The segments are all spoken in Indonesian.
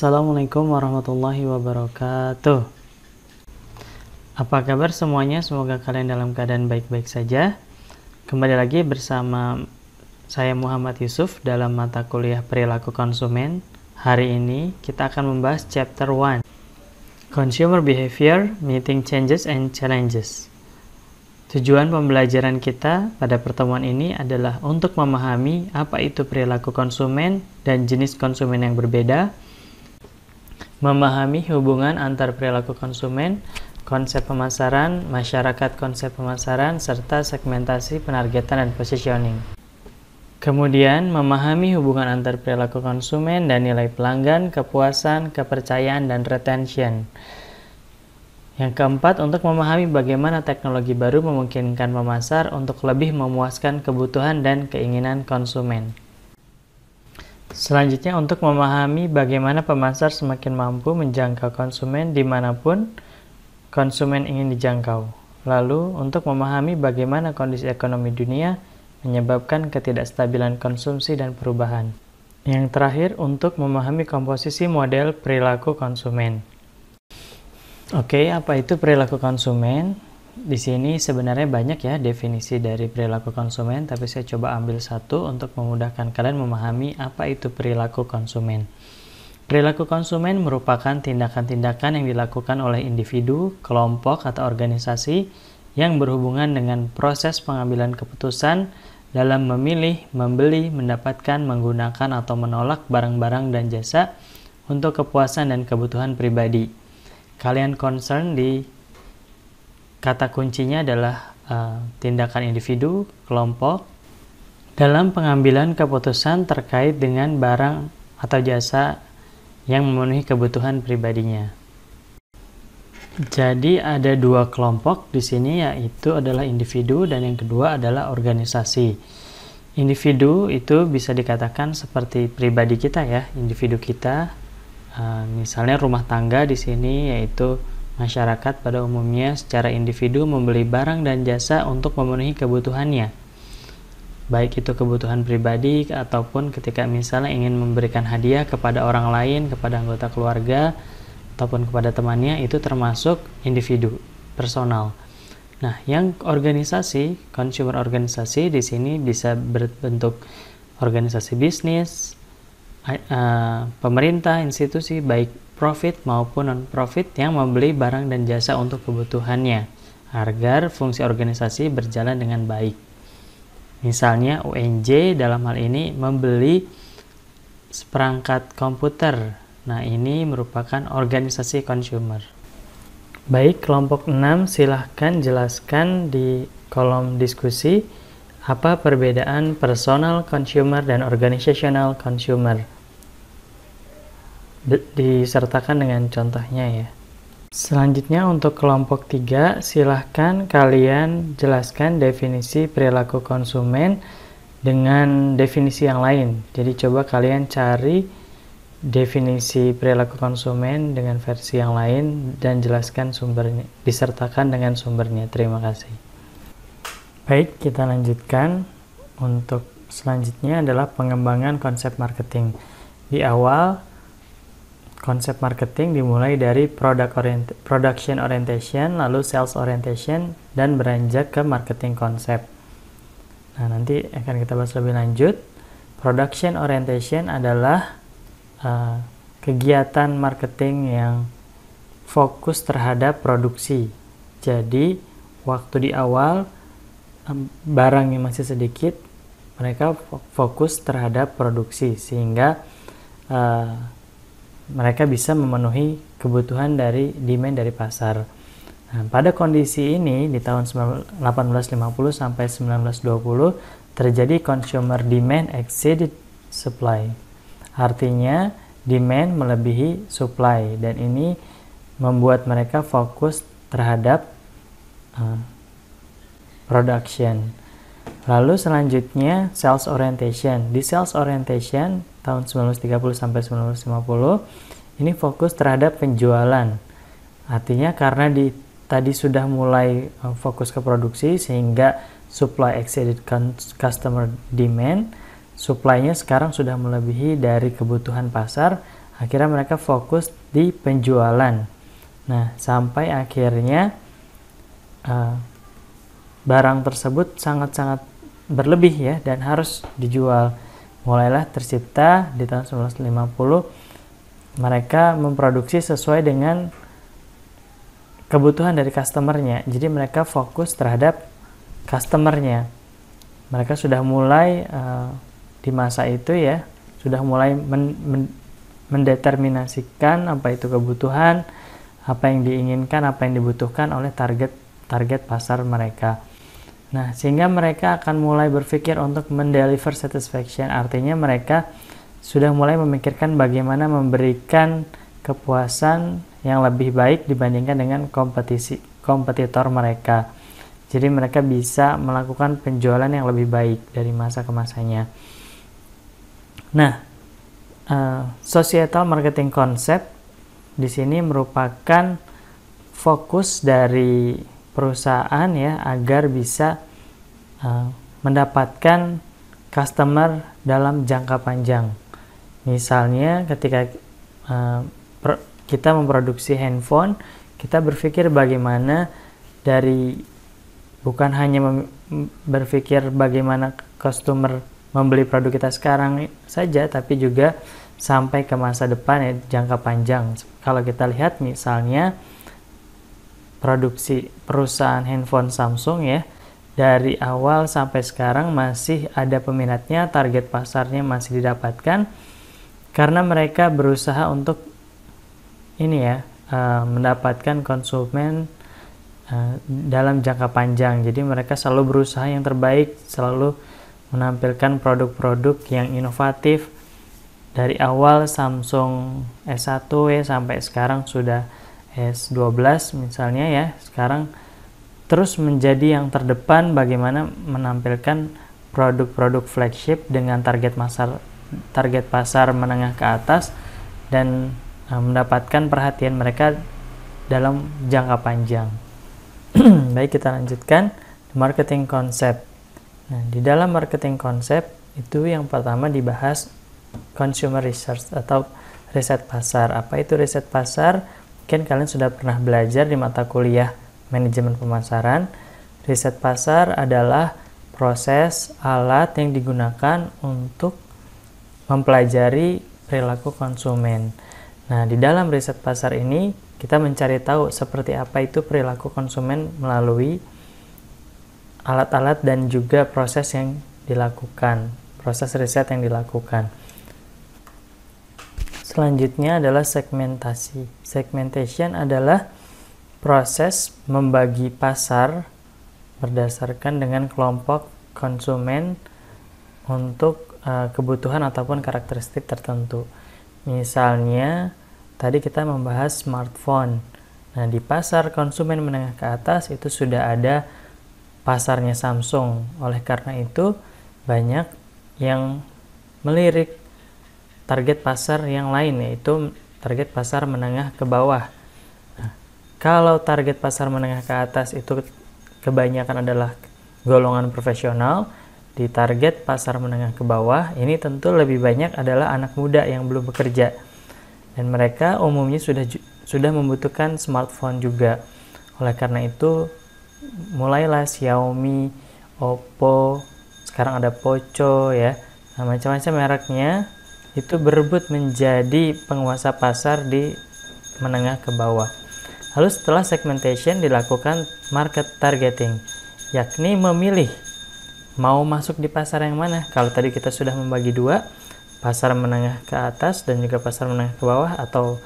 Assalamualaikum warahmatullahi wabarakatuh. Apa kabar semuanya? Semoga kalian dalam keadaan baik-baik saja. Kembali lagi bersama saya Muhammad Yusuf dalam mata kuliah perilaku konsumen. Hari ini kita akan membahas chapter 1, Consumer Behavior, Meeting Changes and Challenges. Tujuan pembelajaran kita pada pertemuan ini adalah untuk memahami apa itu perilaku konsumen dan jenis konsumen yang berbeda, memahami hubungan antar perilaku konsumen, konsep pemasaran, masyarakat konsep pemasaran, serta segmentasi, penargetan, dan positioning. Kemudian, memahami hubungan antar perilaku konsumen dan nilai pelanggan, kepuasan, kepercayaan, dan retention. Yang keempat, untuk memahami bagaimana teknologi baru memungkinkan pemasar untuk lebih memuaskan kebutuhan dan keinginan konsumen. Selanjutnya, untuk memahami bagaimana pemasar semakin mampu menjangkau konsumen dimanapun konsumen ingin dijangkau. Lalu, untuk memahami bagaimana kondisi ekonomi dunia menyebabkan ketidakstabilan konsumsi dan perubahan. Yang terakhir, untuk memahami komposisi model perilaku konsumen. Oke, apa itu perilaku konsumen? Di sini sebenarnya banyak ya definisi dari perilaku konsumen, tapi saya coba ambil satu untuk memudahkan kalian memahami apa itu perilaku konsumen. Perilaku konsumen merupakan tindakan-tindakan yang dilakukan oleh individu, kelompok, atau organisasi yang berhubungan dengan proses pengambilan keputusan dalam memilih, membeli, mendapatkan, menggunakan, atau menolak barang-barang dan jasa untuk kepuasan dan kebutuhan pribadi. Kalian concern di kata kuncinya adalah tindakan individu, kelompok, dalam pengambilan keputusan terkait dengan barang atau jasa yang memenuhi kebutuhan pribadinya. Jadi ada dua kelompok di sini, yaitu adalah individu dan yang kedua adalah organisasi. Individu itu bisa dikatakan seperti pribadi kita ya, individu kita. Misalnya rumah tangga di sini yaitu masyarakat pada umumnya secara individu membeli barang dan jasa untuk memenuhi kebutuhannya. Baik itu kebutuhan pribadi ataupun ketika misalnya ingin memberikan hadiah kepada orang lain, kepada anggota keluarga, ataupun kepada temannya, itu termasuk individu, personal. Nah, yang organisasi, consumer organisasi di sini bisa berbentuk organisasi bisnis, pemerintah, institusi, baik profit maupun non-profit yang membeli barang dan jasa untuk kebutuhannya agar fungsi organisasi berjalan dengan baik. Misalnya UNJ dalam hal ini membeli seperangkat komputer. Nah, ini merupakan organisasi consumer. Baik, kelompok 6 silahkan jelaskan di kolom diskusi apa perbedaan personal consumer dan organizational consumer. Disertakan dengan contohnya ya. Selanjutnya untuk kelompok 3, silahkan kalian jelaskan definisi perilaku konsumen dengan definisi yang lain. Jadi coba kalian cari definisi perilaku konsumen dengan versi yang lain dan jelaskan sumbernya, disertakan dengan sumbernya. Terima kasih. Baik, kita lanjutkan. Untuk selanjutnya adalah pengembangan konsep marketing. Di awal, konsep marketing dimulai dari production orientation, lalu sales orientation, dan beranjak ke marketing konsep. Nah, nanti akan kita bahas lebih lanjut. Production orientation adalah kegiatan marketing yang fokus terhadap produksi. Jadi, waktu di awal, barang yang masih sedikit, mereka fokus terhadap produksi, sehingga mereka bisa memenuhi kebutuhan dari demand dari pasar. Nah, pada kondisi ini di tahun 1850 sampai 1920 terjadi consumer demand exceeded supply. Artinya demand melebihi supply dan ini membuat mereka fokus terhadap production. Lalu selanjutnya sales orientation. Di sales orientation tahun 1930 sampai 1950 ini fokus terhadap penjualan. Artinya karena tadi sudah mulai fokus ke produksi sehingga supply exceeded customer demand, supply-nya sekarang sudah melebihi dari kebutuhan pasar, akhirnya mereka fokus di penjualan. Nah, sampai akhirnya barang tersebut sangat-sangat berlebih ya dan harus dijual. Mulailah tercipta di tahun 1950 mereka memproduksi sesuai dengan kebutuhan dari customernya. Jadi mereka fokus terhadap customernya. Mereka sudah mulai di masa itu ya, sudah mulai mendeterminasikan apa itu kebutuhan, apa yang diinginkan, apa yang dibutuhkan oleh target pasar mereka. Nah, sehingga mereka akan mulai berpikir untuk mendeliver satisfaction. Artinya mereka sudah mulai memikirkan bagaimana memberikan kepuasan yang lebih baik dibandingkan dengan kompetitor mereka. Jadi mereka bisa melakukan penjualan yang lebih baik dari masa ke masanya. Nah, societal marketing concept di sini merupakan fokus dari perusahaan ya agar bisa mendapatkan customer dalam jangka panjang. Misalnya ketika kita memproduksi handphone, kita berpikir bagaimana bukan hanya berpikir bagaimana customer membeli produk kita sekarang saja, tapi juga sampai ke masa depan ya, jangka panjang. Kalau kita lihat misalnya produksi perusahaan handphone Samsung ya, dari awal sampai sekarang masih ada peminatnya, target pasarnya masih didapatkan karena mereka berusaha untuk mendapatkan konsumen dalam jangka panjang. Jadi mereka selalu berusaha yang terbaik, selalu menampilkan produk-produk yang inovatif. Dari awal Samsung S1 ya sampai sekarang sudah S12 misalnya ya, sekarang terus menjadi yang terdepan bagaimana menampilkan produk-produk flagship dengan target pasar menengah ke atas dan mendapatkan perhatian mereka dalam jangka panjang. Baik, kita lanjutkan marketing concept. Nah, di dalam marketing concept itu yang pertama dibahas consumer research atau riset pasar. Apa itu riset pasar? Mungkin kalian sudah pernah belajar di mata kuliah manajemen pemasaran. Riset pasar adalah proses alat yang digunakan untuk mempelajari perilaku konsumen. Nah, di dalam riset pasar ini kita mencari tahu seperti apa itu perilaku konsumen melalui alat-alat dan juga proses yang dilakukan, proses riset yang dilakukan. Selanjutnya adalah segmentasi. Segmentation adalah proses membagi pasar berdasarkan dengan kelompok konsumen untuk kebutuhan ataupun karakteristik tertentu. Misalnya, tadi kita membahas smartphone. Nah, di pasar konsumen menengah ke atas itu sudah ada pasarnya Samsung. Oleh karena itu, banyak yang melirik target pasar yang lain, yaitu target pasar menengah ke bawah. Nah, kalau target pasar menengah ke atas itu kebanyakan adalah golongan profesional, di target pasar menengah ke bawah ini tentu lebih banyak adalah anak muda yang belum bekerja, dan mereka umumnya sudah membutuhkan smartphone juga. Oleh karena itu mulailah Xiaomi, Oppo, sekarang ada Poco ya, nah, macam-macam mereknya itu berebut menjadi penguasa pasar di menengah ke bawah. Lalu setelah segmentation dilakukan market targeting, yakni memilih mau masuk di pasar yang mana. Kalau tadi kita sudah membagi dua, pasar menengah ke atas dan juga pasar menengah ke bawah, atau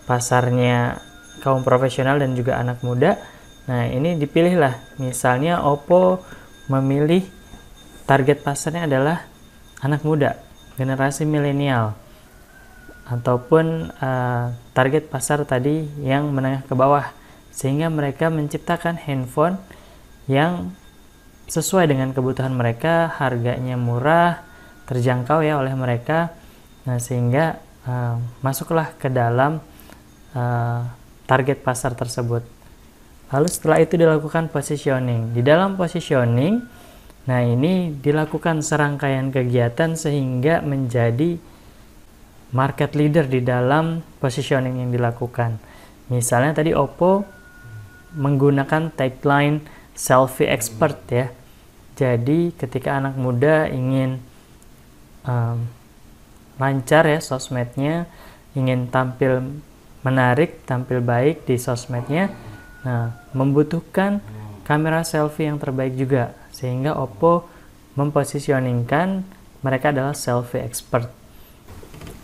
pasarnya kaum profesional dan juga anak muda. Nah, ini dipilihlah. Misalnya Oppo memilih target pasarnya adalah anak muda, generasi milenial, ataupun target pasar tadi yang menengah ke bawah, sehingga mereka menciptakan handphone yang sesuai dengan kebutuhan mereka, harganya murah, terjangkau ya oleh mereka. Nah, sehingga masuklah ke dalam target pasar tersebut. Lalu setelah itu dilakukan positioning. Di dalam positioning, nah ini dilakukan serangkaian kegiatan sehingga menjadi market leader di dalam positioning yang dilakukan. Misalnya tadi Oppo menggunakan tagline selfie expert ya. Jadi ketika anak muda ingin lancar ya sosmednya, ingin tampil menarik, tampil baik di sosmednya, nah membutuhkan kamera selfie yang terbaik juga, sehingga Oppo mempositioningkan mereka adalah selfie expert.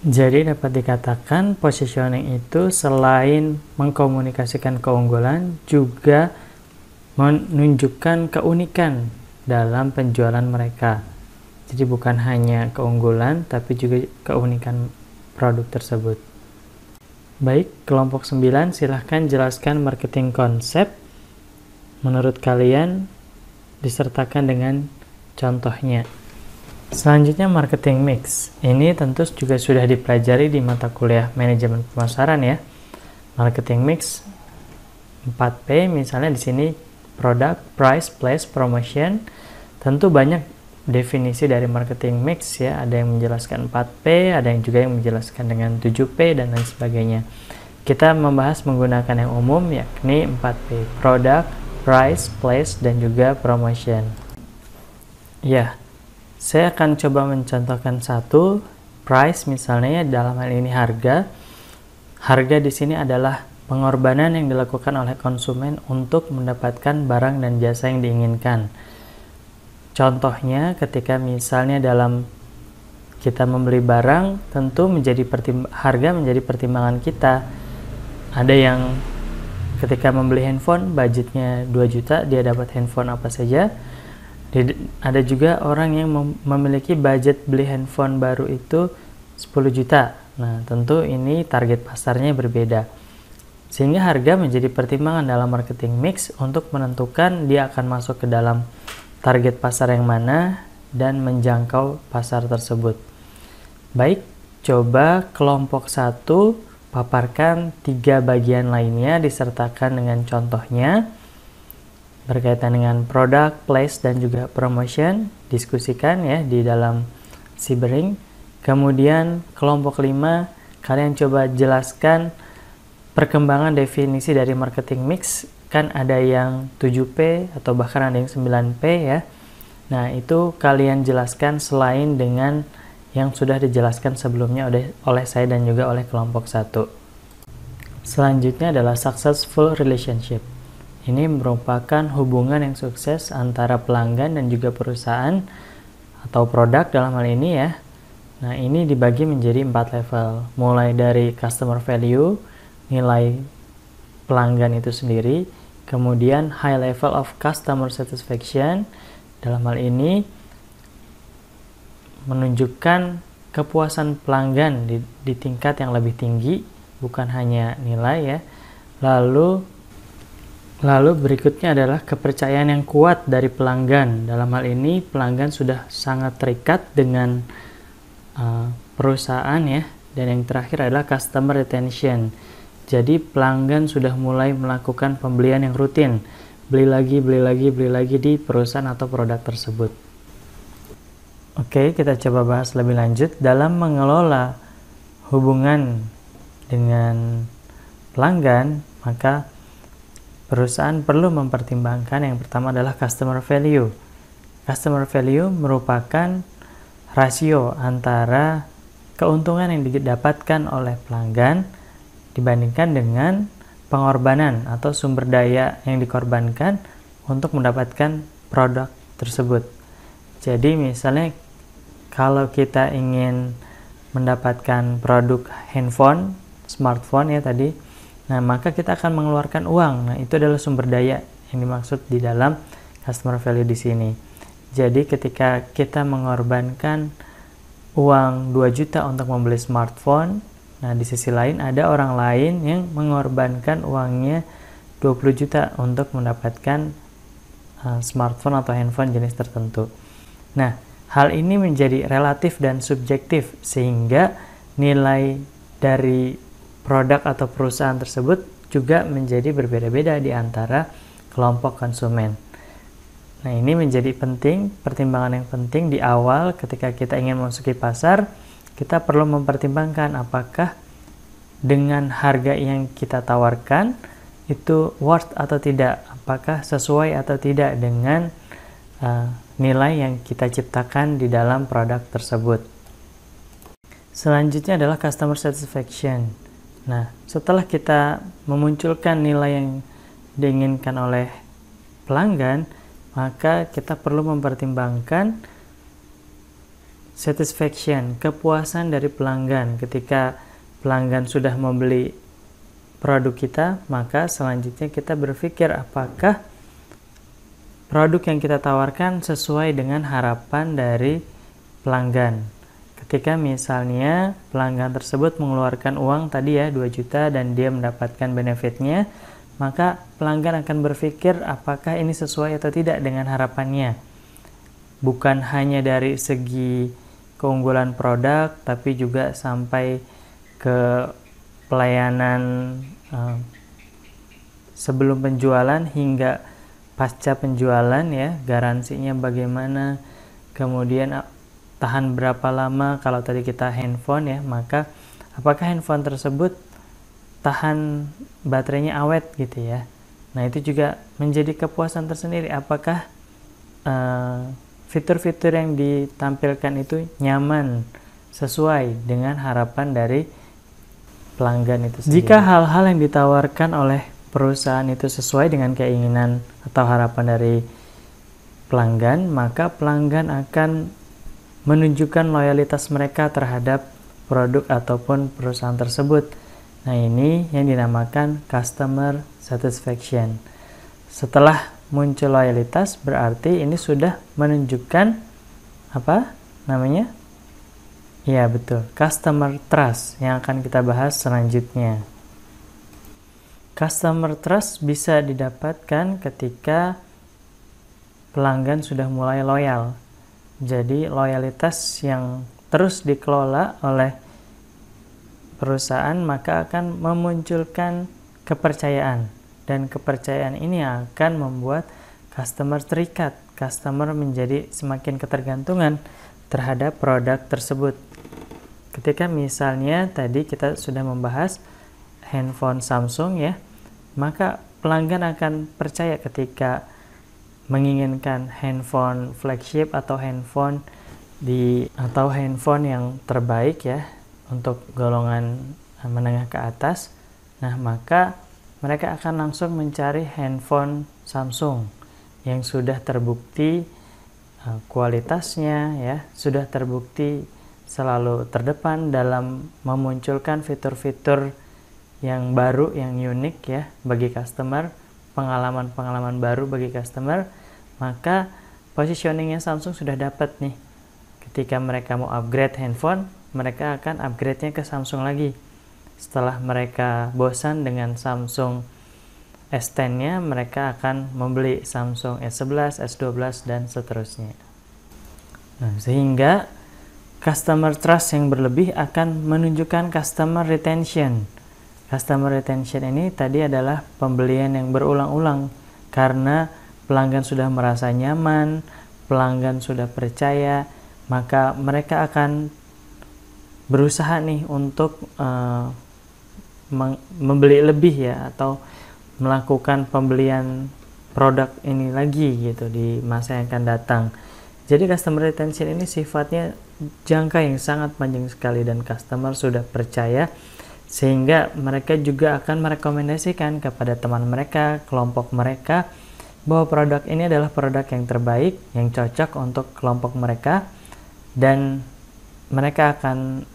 Jadi dapat dikatakan positioning itu selain mengkomunikasikan keunggulan, juga menunjukkan keunikan dalam penjualan mereka. Jadi bukan hanya keunggulan, tapi juga keunikan produk tersebut. Baik, kelompok 9, silahkan jelaskan marketing konsep. Menurut kalian, disertakan dengan contohnya. Selanjutnya marketing mix. Ini tentu juga sudah dipelajari di mata kuliah manajemen pemasaran ya. Marketing mix 4P, misalnya di sini product, price, place, promotion. Tentu banyak definisi dari marketing mix ya. Ada yang menjelaskan 4P, ada yang juga yang menjelaskan dengan 7P dan lain sebagainya. Kita membahas menggunakan yang umum yakni 4P, product, price, place, dan juga promotion. Ya, saya akan coba mencontohkan satu, price misalnya dalam hal ini harga. Harga di sini adalah pengorbanan yang dilakukan oleh konsumen untuk mendapatkan barang dan jasa yang diinginkan. Contohnya ketika misalnya dalam kita membeli barang, tentu harga menjadi pertimbangan kita. Ada yang ketika membeli handphone budgetnya 2 juta, dia dapat handphone apa saja. Ada juga orang yang memiliki budget beli handphone baru itu 10 juta. Nah, tentu ini target pasarnya berbeda. Sehingga harga menjadi pertimbangan dalam marketing mix untuk menentukan dia akan masuk ke dalam target pasar yang mana dan menjangkau pasar tersebut. Baik, coba kelompok 1 paparkan 3 bagian lainnya disertakan dengan contohnya. Berkaitan dengan produk, place, dan juga promotion, diskusikan ya di dalam Sibering. Kemudian kelompok 5, kalian coba jelaskan perkembangan definisi dari marketing mix. Kan ada yang 7P atau bahkan ada yang 9P ya. Nah, itu kalian jelaskan selain dengan yang sudah dijelaskan sebelumnya oleh saya dan juga oleh kelompok 1. Selanjutnya adalah successful relationship. Ini merupakan hubungan yang sukses antara pelanggan dan juga perusahaan atau produk dalam hal ini ya. Nah, ini dibagi menjadi 4 level. Mulai dari customer value, nilai pelanggan itu sendiri. Kemudian high level of customer satisfaction. Dalam hal ini menunjukkan kepuasan pelanggan di tingkat yang lebih tinggi, bukan hanya nilai ya. Lalu berikutnya adalah kepercayaan yang kuat dari pelanggan. Dalam hal ini pelanggan sudah sangat terikat dengan perusahaan ya. Dan yang terakhir adalah customer retention. Jadi pelanggan sudah mulai melakukan pembelian yang rutin. Beli lagi di perusahaan atau produk tersebut. Oke, kita coba bahas lebih lanjut. Dalam mengelola hubungan dengan pelanggan, maka perusahaan perlu mempertimbangkan yang pertama adalah customer value. Customer value merupakan rasio antara keuntungan yang didapatkan oleh pelanggan dibandingkan dengan pengorbanan atau sumber daya yang dikorbankan untuk mendapatkan produk tersebut. Jadi misalnya kalau kita ingin mendapatkan produk handphone, smartphone ya tadi, nah, maka kita akan mengeluarkan uang. Nah, itu adalah sumber daya yang dimaksud di dalam customer value di sini. Jadi, ketika kita mengorbankan uang 2 juta untuk membeli smartphone, nah di sisi lain ada orang lain yang mengorbankan uangnya 20 juta untuk mendapatkan smartphone atau handphone jenis tertentu. Nah, hal ini menjadi relatif dan subjektif sehingga nilai dari produk atau perusahaan tersebut juga menjadi berbeda-beda di antara kelompok konsumen. Nah, ini menjadi penting, pertimbangan yang penting di awal ketika kita ingin memasuki pasar kita perlu mempertimbangkan apakah dengan harga yang kita tawarkan itu worth atau tidak, apakah sesuai atau tidak dengan nilai yang kita ciptakan di dalam produk tersebut. Selanjutnya adalah customer satisfaction. Nah, setelah kita memunculkan nilai yang diinginkan oleh pelanggan, maka kita perlu mempertimbangkan satisfaction, kepuasan dari pelanggan. Ketika pelanggan sudah membeli produk kita, maka selanjutnya kita berpikir apakah produk yang kita tawarkan sesuai dengan harapan dari pelanggan. Ketika misalnya pelanggan tersebut mengeluarkan uang tadi ya 2 juta dan dia mendapatkan benefitnya, maka pelanggan akan berpikir apakah ini sesuai atau tidak dengan harapannya. Bukan hanya dari segi keunggulan produk, tapi juga sampai ke pelayanan sebelum penjualan hingga pasca penjualan ya, garansinya bagaimana, kemudian tahan berapa lama. Kalau tadi kita handphone ya, maka apakah handphone tersebut tahan baterainya awet gitu ya. Nah, itu juga menjadi kepuasan tersendiri. Apakah fitur-fitur yang ditampilkan itu nyaman, sesuai dengan harapan dari pelanggan itu sendiri. Jika hal-hal yang ditawarkan oleh perusahaan itu sesuai dengan keinginan atau harapan dari pelanggan, maka pelanggan akan menunjukkan loyalitas mereka terhadap produk ataupun perusahaan tersebut. Nah, ini yang dinamakan customer satisfaction. Setelah muncul loyalitas, berarti ini sudah menunjukkan apa namanya? Ya, betul, customer trust yang akan kita bahas selanjutnya. Customer trust bisa didapatkan ketika pelanggan sudah mulai loyal. Jadi loyalitas yang terus dikelola oleh perusahaan maka akan memunculkan kepercayaan, dan kepercayaan ini akan membuat customer terikat, customer menjadi semakin ketergantungan terhadap produk tersebut. Ketika misalnya tadi kita sudah membahas handphone Samsung ya, maka pelanggan akan percaya ketika menginginkan handphone flagship atau handphone yang terbaik ya untuk golongan menengah ke atas. Nah, maka mereka akan langsung mencari handphone Samsung yang sudah terbukti kualitasnya ya, sudah terbukti selalu terdepan dalam memunculkan fitur-fitur yang baru, yang unik ya bagi customer, pengalaman-pengalaman baru bagi customer. Maka positioningnya Samsung sudah dapat nih. Ketika mereka mau upgrade handphone, mereka akan upgrade-nya ke Samsung lagi. Setelah mereka bosan dengan Samsung S10-nya, mereka akan membeli Samsung S11, S12, dan seterusnya. Nah, sehingga customer trust yang berlebih akan menunjukkan customer retention. Customer retention ini tadi adalah pembelian yang berulang-ulang karena pelanggan sudah merasa nyaman, pelanggan sudah percaya, maka mereka akan berusaha nih untuk membeli lebih ya, atau melakukan pembelian produk ini lagi gitu di masa yang akan datang. Jadi customer retention ini sifatnya jangka yang sangat panjang sekali, dan customer sudah percaya sehingga mereka juga akan merekomendasikan kepada teman mereka, kelompok mereka, bahwa produk ini adalah produk yang terbaik, yang cocok untuk kelompok mereka, dan mereka akan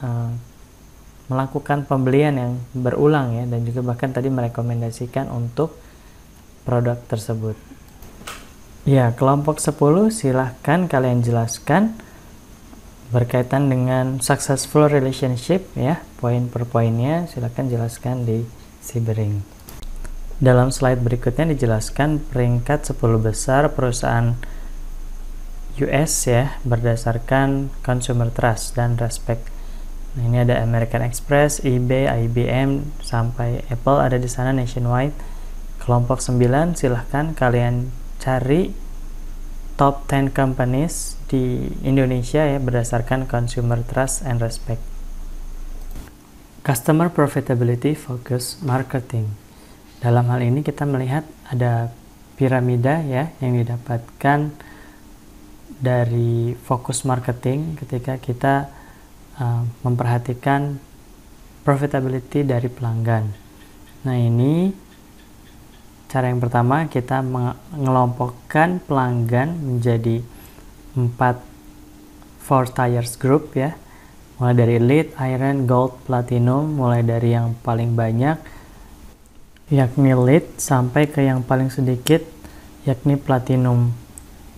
melakukan pembelian yang berulang ya, dan juga bahkan tadi merekomendasikan untuk produk tersebut. Ya, kelompok 10 silahkan kalian jelaskan berkaitan dengan successful relationship ya, poin per poinnya silahkan jelaskan di Sibering. Dalam slide berikutnya dijelaskan peringkat 10 besar perusahaan US ya berdasarkan consumer trust dan respect. Nah, ini ada American Express, eBay, IBM, sampai Apple ada di sana nationwide. Kelompok 9 silahkan kalian cari top 10 companies di Indonesia ya berdasarkan consumer trust and respect. Customer Profitability Focus Marketing. Dalam hal ini kita melihat ada piramida ya yang didapatkan dari fokus marketing ketika kita memperhatikan profitability dari pelanggan. Nah, ini cara yang pertama, kita mengelompokkan pelanggan menjadi 4 tiers group ya. Mulai dari Elite, Iron, Gold, Platinum, mulai dari yang paling banyak yakni Elite sampai ke yang paling sedikit yakni Platinum.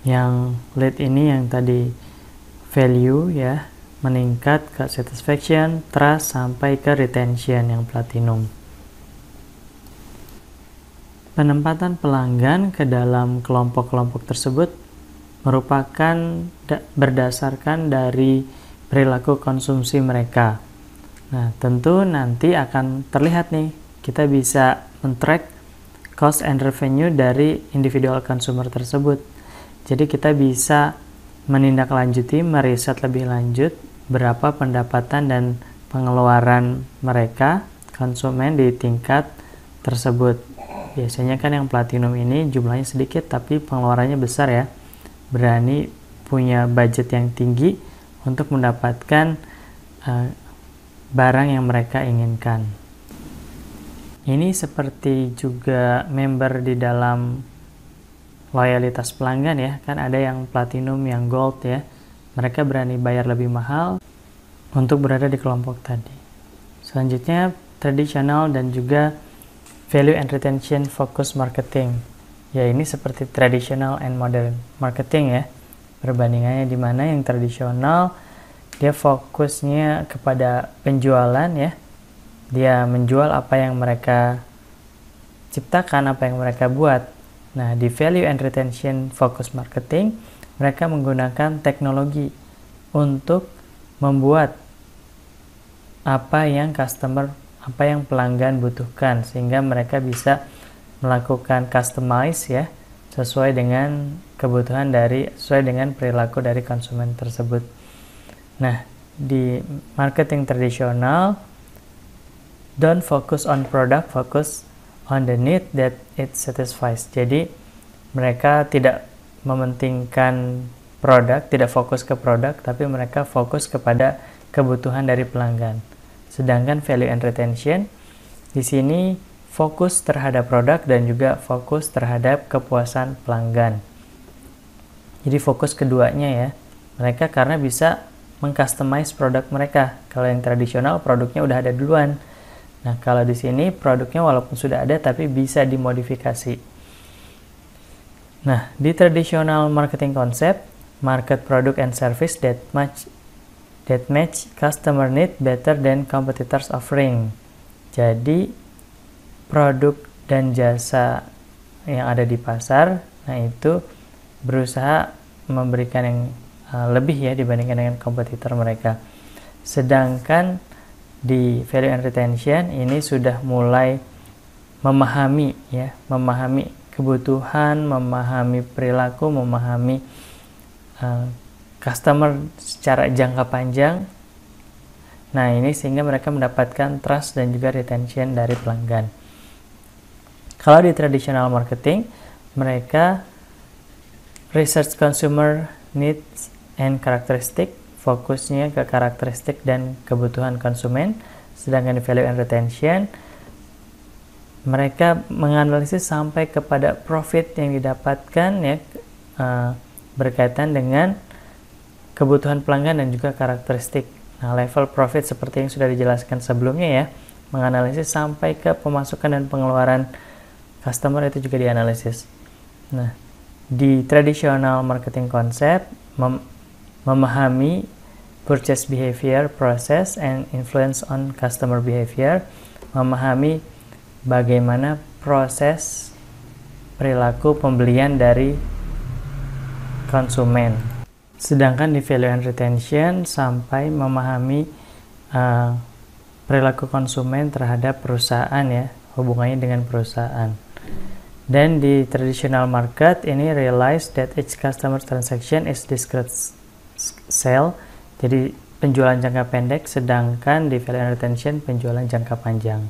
Yang Elite ini yang tadi value ya, meningkat ke satisfaction, trust, sampai ke retention yang Platinum. Penempatan pelanggan ke dalam kelompok-kelompok tersebut merupakan berdasarkan dari perilaku konsumsi mereka. Nah, tentu nanti akan terlihat nih, kita bisa men-track cost and revenue dari individual consumer tersebut. Jadi kita bisa menindaklanjuti, meriset lebih lanjut berapa pendapatan dan pengeluaran mereka, konsumen di tingkat tersebut. Biasanya kan yang Platinum ini jumlahnya sedikit tapi pengeluarannya besar ya. Berani punya budget yang tinggi untuk mendapatkan barang yang mereka inginkan. Ini seperti juga member di dalam loyalitas pelanggan ya, kan ada yang Platinum, yang Gold ya. Mereka berani bayar lebih mahal untuk berada di kelompok tadi. Selanjutnya, tradisional dan juga value and retention focus marketing. Ya, ini seperti traditional and modern marketing ya. Perbandingannya di mana yang tradisional dia fokusnya kepada penjualan ya. Dia menjual apa yang mereka ciptakan, apa yang mereka buat. Nah, di value and retention focus marketing, mereka menggunakan teknologi untuk membuat apa yang pelanggan butuhkan sehingga mereka bisa melakukan customize ya, sesuai dengan kebutuhan sesuai dengan perilaku dari konsumen tersebut. Nah, di marketing tradisional, don't focus on product, focus on the need that it satisfies. Jadi, mereka tidak mementingkan produk, tidak fokus ke produk, tapi mereka fokus kepada kebutuhan dari pelanggan. Sedangkan value and retention, di sini fokus terhadap produk dan juga fokus terhadap kepuasan pelanggan. Jadi fokus keduanya ya. Mereka karena bisa mengcustomize produk mereka. Kalau yang tradisional produknya udah ada duluan. Nah, kalau di sini produknya walaupun sudah ada tapi bisa dimodifikasi. Nah, di traditional marketing concept, market product and service that match customer need better than competitors offering. Jadi produk dan jasa yang ada di pasar, nah itu berusaha memberikan yang lebih ya dibandingkan dengan kompetitor mereka. Sedangkan di value and retention ini sudah mulai memahami kebutuhan, memahami perilaku, memahami customer secara jangka panjang. Nah, ini sehingga mereka mendapatkan trust dan juga retention dari pelanggan. Kalau di traditional marketing, mereka research consumer needs and characteristic, fokusnya ke karakteristik dan kebutuhan konsumen. Sedangkan di value and retention, mereka menganalisis sampai kepada profit yang didapatkan ya, berkaitan dengan kebutuhan pelanggan dan juga karakteristik. Nah, level profit seperti yang sudah dijelaskan sebelumnya ya, menganalisis sampai ke pemasukan dan pengeluaran customer itu juga dianalisis. Nah, di traditional marketing concept, memahami purchase behavior, process, and influence on customer behavior, memahami bagaimana proses perilaku pembelian dari konsumen. Sedangkan di value and retention sampai memahami perilaku konsumen terhadap perusahaan ya, hubungannya dengan perusahaan. Dan di traditional market ini realize that each customer transaction is discrete sale. Jadi penjualan jangka pendek, sedangkan di value and retention penjualan jangka panjang.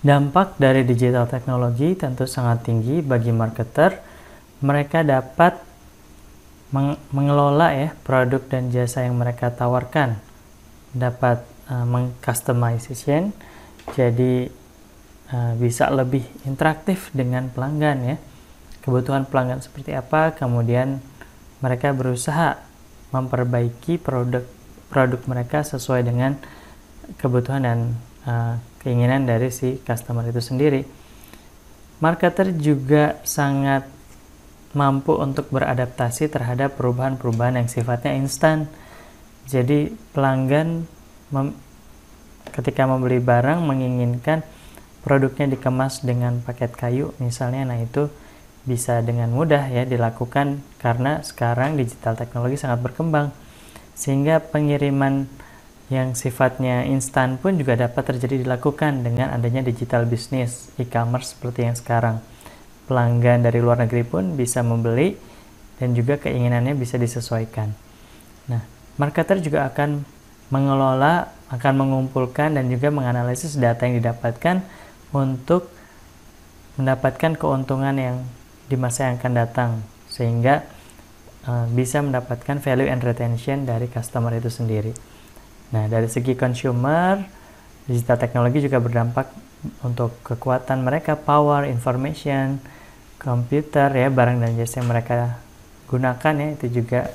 Dampak dari digital teknologi tentu sangat tinggi bagi marketer. Mereka dapat mengelola ya produk dan jasa yang mereka tawarkan, dapat meng-customization, jadi bisa lebih interaktif dengan pelanggan ya. Kebutuhan pelanggan seperti apa, kemudian mereka berusaha memperbaiki produk mereka sesuai dengan kebutuhan dan keinginan dari si customer itu sendiri. Marketer juga sangat mampu untuk beradaptasi terhadap perubahan-perubahan yang sifatnya instan. Jadi pelanggan ketika membeli barang menginginkan produknya dikemas dengan paket kayu misalnya, nah itu bisa dengan mudah ya dilakukan karena sekarang digital teknologi sangat berkembang, sehingga pengiriman yang sifatnya instan pun juga dapat terjadi dilakukan dengan adanya digital business, e-commerce seperti yang sekarang. Pelanggan dari luar negeri pun bisa membeli dan juga keinginannya bisa disesuaikan. Nah, marketer juga akan mengelola, akan mengumpulkan dan juga menganalisis data yang didapatkan untuk mendapatkan keuntungan yang di masa yang akan datang, sehingga bisa mendapatkan value and retention dari customer itu sendiri. Nah, dari segi consumer, digital teknologi juga berdampak untuk kekuatan mereka, power, information, komputer ya, barang dan jasa yang mereka gunakan ya, itu juga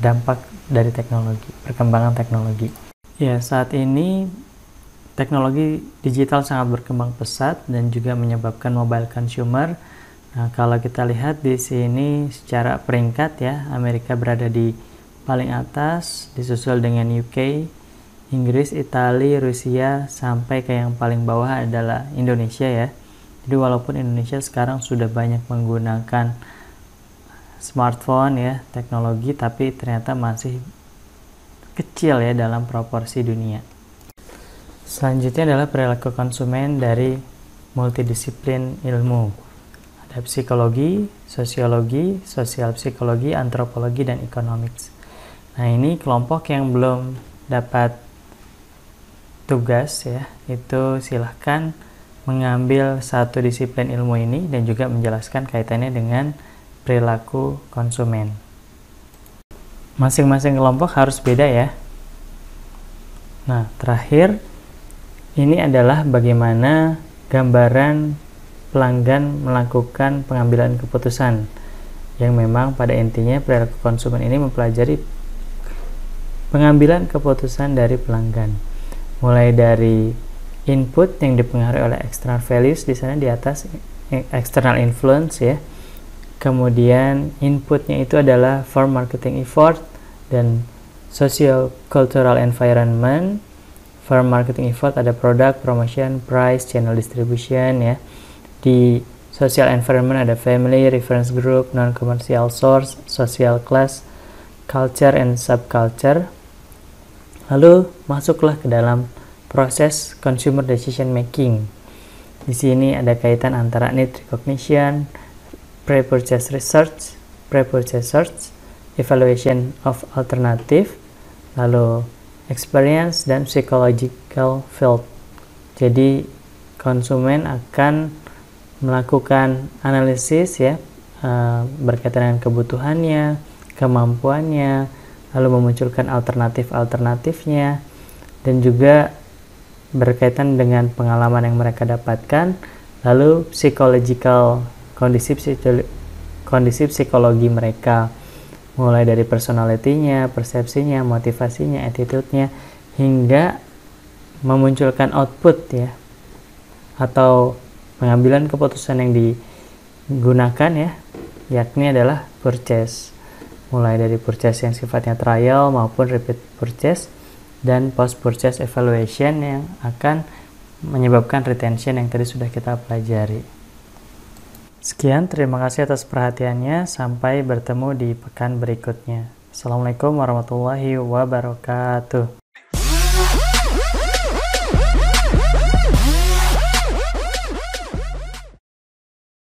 dampak dari teknologi, perkembangan teknologi. Ya, saat ini teknologi digital sangat berkembang pesat dan juga menyebabkan mobile consumer. Nah, kalau kita lihat di sini secara peringkat ya, Amerika berada di paling atas, disusul dengan UK, Inggris, Italia, Rusia, sampai ke yang paling bawah adalah Indonesia ya. Jadi walaupun Indonesia sekarang sudah banyak menggunakan smartphone ya, teknologi, tapi ternyata masih kecil ya dalam proporsi dunia. Selanjutnya adalah perilaku konsumen dari multidisiplin ilmu. Ada psikologi, sosiologi, sosial psikologi, antropologi, dan economics. Nah, ini kelompok yang belum dapat tugas ya, itu silahkan mengambil satu disiplin ilmu ini dan juga menjelaskan kaitannya dengan perilaku konsumen. Masing-masing kelompok harus beda ya. Nah, terakhir ini adalah bagaimana gambaran pelanggan melakukan pengambilan keputusan, yang memang pada intinya perilaku konsumen ini mempelajari pengambilan keputusan dari pelanggan, mulai dari input yang dipengaruhi oleh external values, di sana di atas external influence ya. Kemudian inputnya itu adalah for marketing effort dan socio cultural environment. For marketing effort ada product, promotion, price, channel distribution ya. Di social environment ada family, reference group, non-commercial source, social class, culture, and subculture. Lalu masuklah ke dalam proses consumer decision making. Di sini ada kaitan antara need recognition, pre-purchase research, pre-purchase search, evaluation of alternative, lalu experience dan psychological field. Jadi konsumen akan melakukan analisis ya, berkaitan dengan kebutuhannya, kemampuannya, lalu memunculkan alternatif-alternatifnya, dan juga berkaitan dengan pengalaman yang mereka dapatkan, lalu psychological kondisi psikologi mereka, mulai dari personality-nya, persepsinya, motivasinya, attitude-nya, hingga memunculkan output ya, atau pengambilan keputusan yang digunakan ya, yakni adalah purchase, mulai dari purchase yang sifatnya trial maupun repeat purchase, dan post purchase evaluation yang akan menyebabkan retention yang tadi sudah kita pelajari. Sekian, terima kasih atas perhatiannya. Sampai bertemu di pekan berikutnya. Assalamualaikum warahmatullahi wabarakatuh.